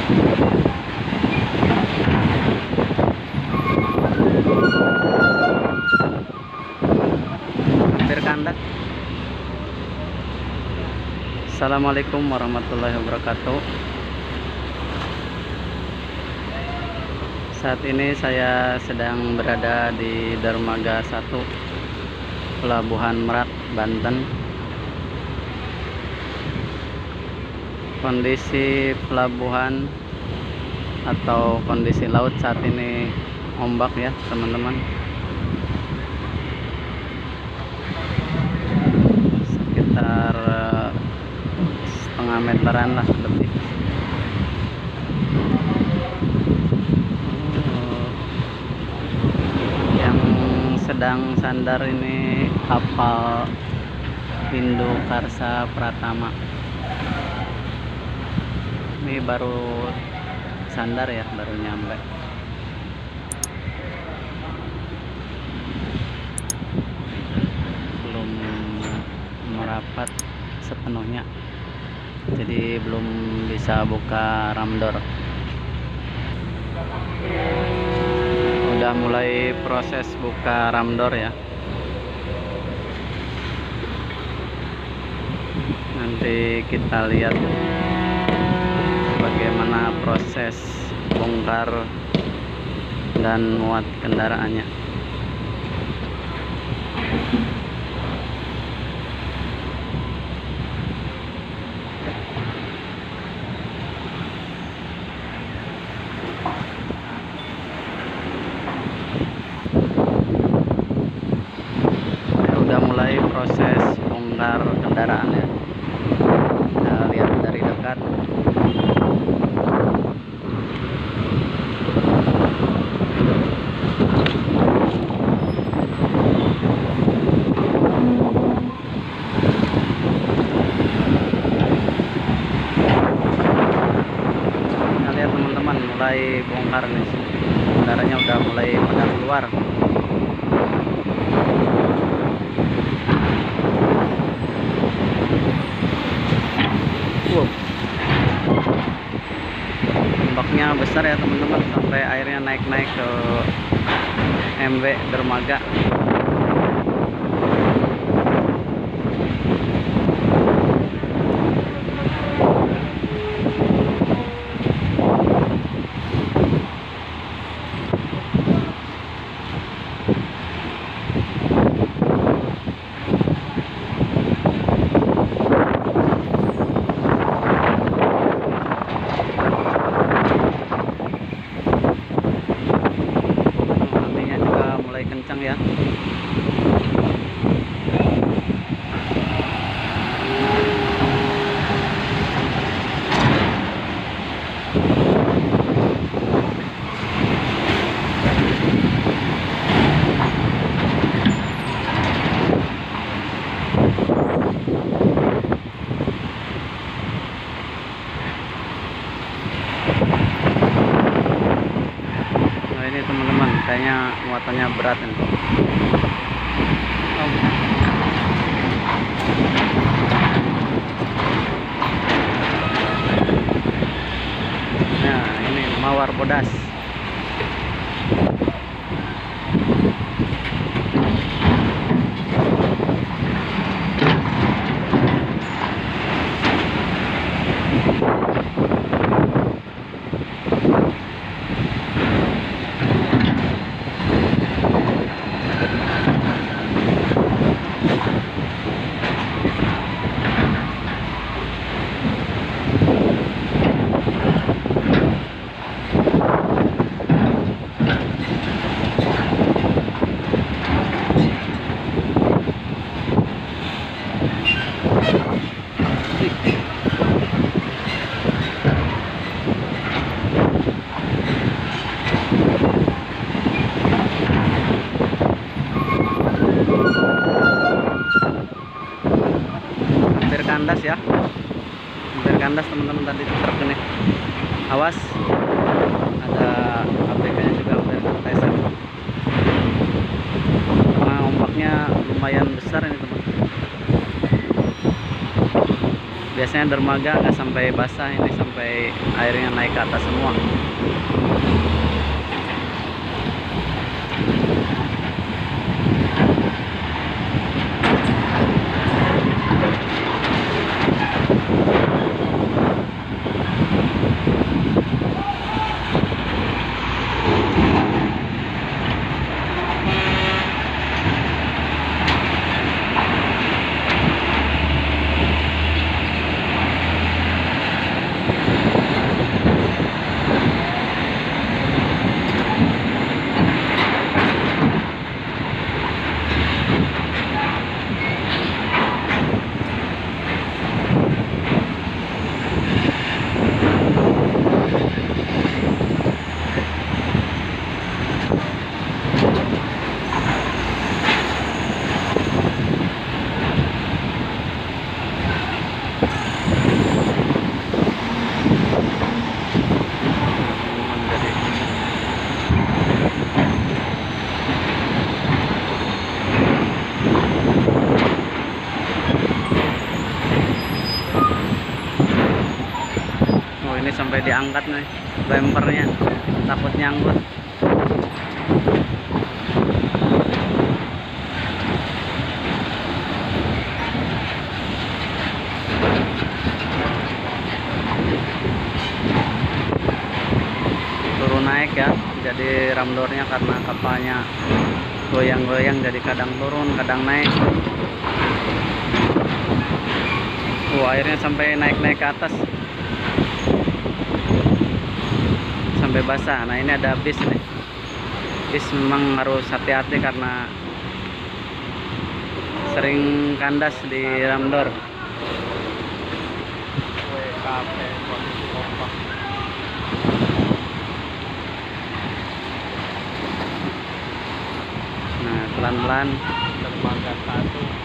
Hampir kandas. Assalamualaikum warahmatullahi wabarakatuh. Saat ini saya sedang berada di Dermaga 1 Pelabuhan Merak, Banten. Kondisi pelabuhan atau kondisi laut saat ini ombak ya teman-teman, sekitar setengah meteran lah lebih. Yang sedang sandar ini kapal Hindu Karsa Pratama. Ini baru sandar ya, baru nyampe. Belum merapat sepenuhnya, jadi belum bisa buka ramdor. Udah mulai proses buka ramdor ya. Nanti kita lihat bagaimana proses bongkar dan muat kendaraannya. Udah mulai proses bongkar kendaraan ya. Kita lihat dari dekat. Kita lihat teman-teman, mulai bongkar nih. Kendaranya udah mulai pada keluar. Ombaknya besar ya teman-teman, sampai airnya naik-naik ke MW Dermaga. Kencang ya. Nah ini teman-teman, kayaknya muatannya berat ini. Nah ini Mawar Bodas. Kandas ya, hampir kandas teman-teman tadi truk ini. Awas, ada ABK-nya juga hampir kepleset karena ombaknya lumayan besar ini teman. Biasanya dermaga nggak sampai basah, ini sampai sampai airnya naik ke atas semua. Ini sampai diangkat nih bempernya, takut nyangkut. Turun naik ya, jadi ramdornya karena kapalnya goyang-goyang, jadi kadang turun kadang naik. Airnya sampai naik-naik ke atas sampai basah. Nah, ini ada bis nih. Bis memang harus hati-hati karena sering kandas di ramdor. Nah, pelan-pelan. Dermaga 1.